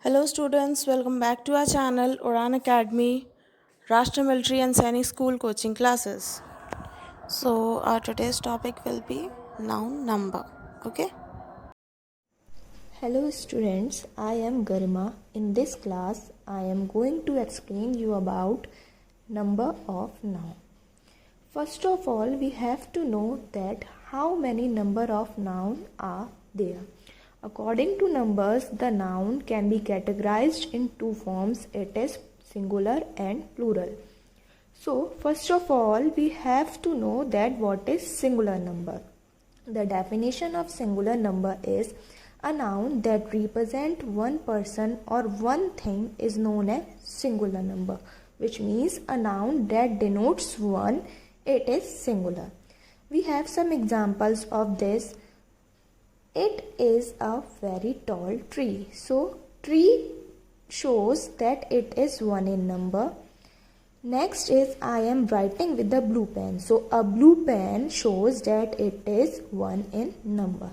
Hello students, welcome back to our channel Uran Academy, Rashtra Military and Sainik School coaching classes. So our today's topic will be noun number. Okay. Hello students, I am Garima. In this class, I am going to explain you about number of noun. First of all, we have to know that how many number of noun are there. According to numbers, the noun can be categorized in two forms. It is singular and plural. So, first of all, we have to know that what is singular number. The definition of singular number is a noun that represents one person or one thing is known as singular number, which means a noun that denotes one, it is singular. We have some examples of this. It is a very tall tree. So, tree shows that it is one in number. Next is I am writing with a blue pen. So, a blue pen shows that it is one in number.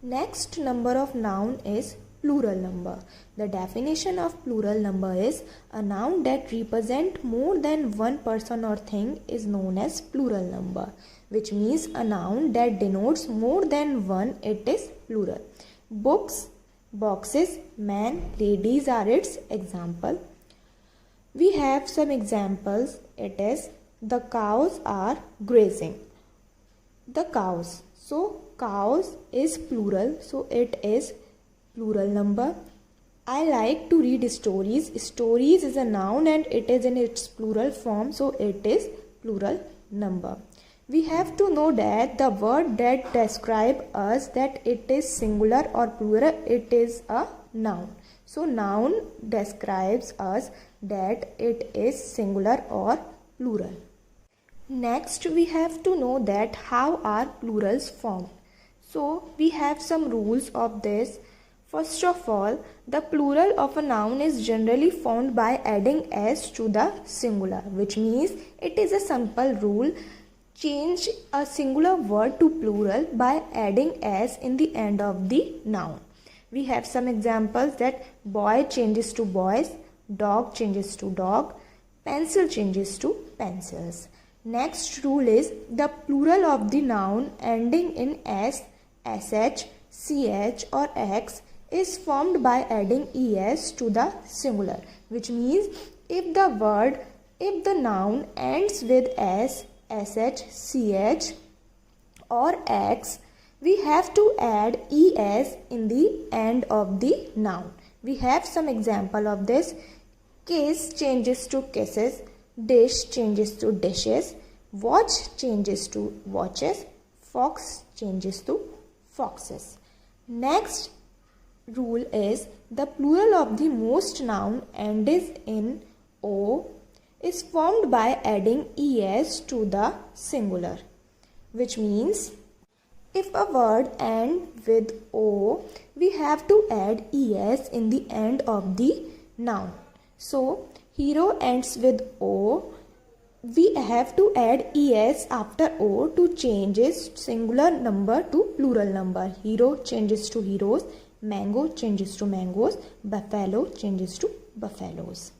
Next number of noun is plural number. The definition of plural number is a noun that represents more than one person or thing is known as plural number, which means a noun that denotes more than one, it is plural. Books, boxes, man, ladies are its example. We have some examples. It is the cows are grazing. The cows. So cows is plural. So it is plural number. I like to read stories. Stories is a noun and it is in its plural form. So it is plural number. We have to know that the word that describe us that it is singular or plural, it is a noun. So noun describes us that it is singular or plural. Next, we have to know that how are plurals formed. So we have some rules of this. First of all, the plural of a noun is generally formed by adding s to the singular, which means it is a simple rule. Change a singular word to plural by adding s in the end of the noun. We have some examples that boy changes to boys, dog changes to dog, pencil changes to pencils. Next rule is the plural of the noun ending in s, sh, ch or x is formed by adding es to the singular, which means if the noun ends with s, sh, ch or x, we have to add es in the end of the noun. We have some example of this. Kiss changes to kisses, dish changes to dishes, watch changes to watches, fox changes to foxes. Next rule is the plural of the most noun ending in o is formed by adding es to the singular, which means if a word ends with o, we have to add es in the end of the noun. So, hero ends with o, we have to add es after o to change its singular number to plural number. Hero changes to heroes, mango changes to mangoes, buffalo changes to buffaloes.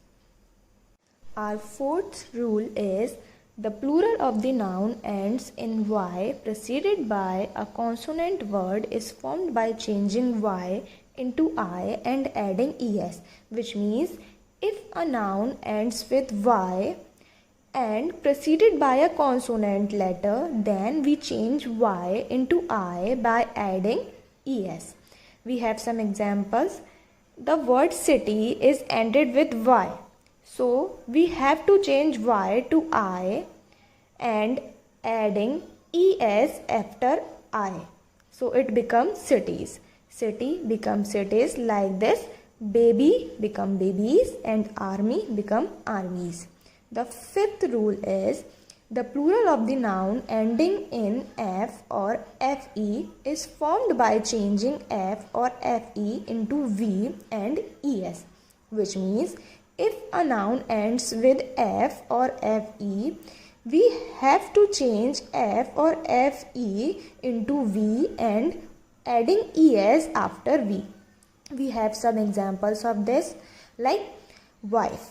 Our fourth rule is the plural of the noun ends in y preceded by a consonant word is formed by changing y into I and adding es, which means if a noun ends with y and preceded by a consonant letter, then we change y into I by adding es. We have some examples. The word city is ended with y. So we have to change y to I and adding es after I. So it becomes cities. City becomes cities like this. Baby become babies and army become armies. The fifth rule is the plural of the noun ending in f or fe is formed by changing f or fe into v and es, which means if a noun ends with f or fe, we have to change f or fe into v and adding es after v. We have some examples of this, like wife.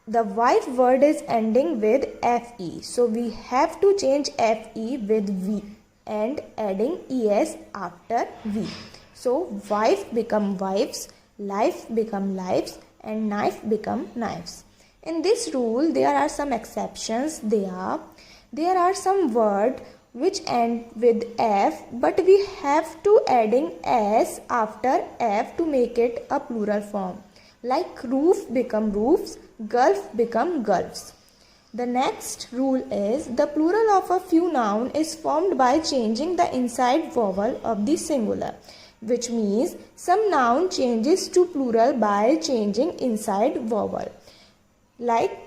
The wife word is ending with fe, so we have to change fe with v and adding es after v. So wife become wives, life become lives, and knife become knives. In this rule, there are some exceptions. There are some words which end with f, but we have to adding s after f to make it a plural form. Like roof become roofs, gulf become gulfs. The next rule is the plural of a few noun is formed by changing the inside vowel of the singular, which means some noun changes to plural by changing inside vowel. Like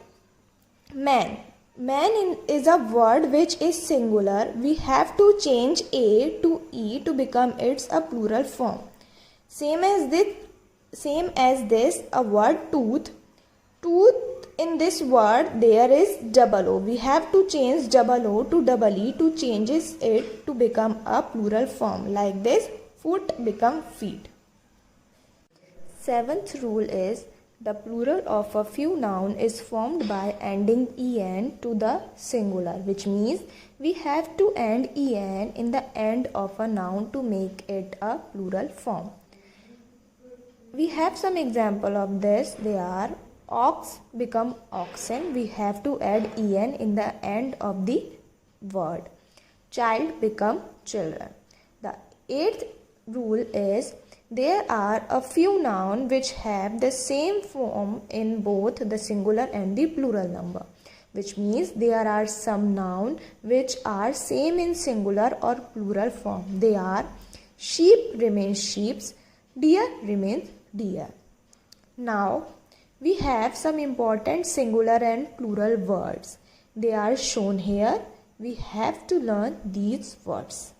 man. Man is a word which is singular. We have to change a to e to become its a plural form. Same as this, a word tooth. Tooth, in this word there is double o. We have to change double o to double e to changes it to become a plural form. Like this, foot become feet. Seventh rule is the plural of a few noun is formed by ending en to the singular, which means we have to end en in the end of a noun to make it a plural form. We have some example of this. They are ox become oxen. We have to add en in the end of the word. Child become children. The eighth rule is there are a few noun which have the same form in both the singular and the plural number, which means there are some noun which are same in singular or plural form. They are sheep remains sheeps, deer remains deer. Now we have some important singular and plural words. They are shown here. We have to learn these words.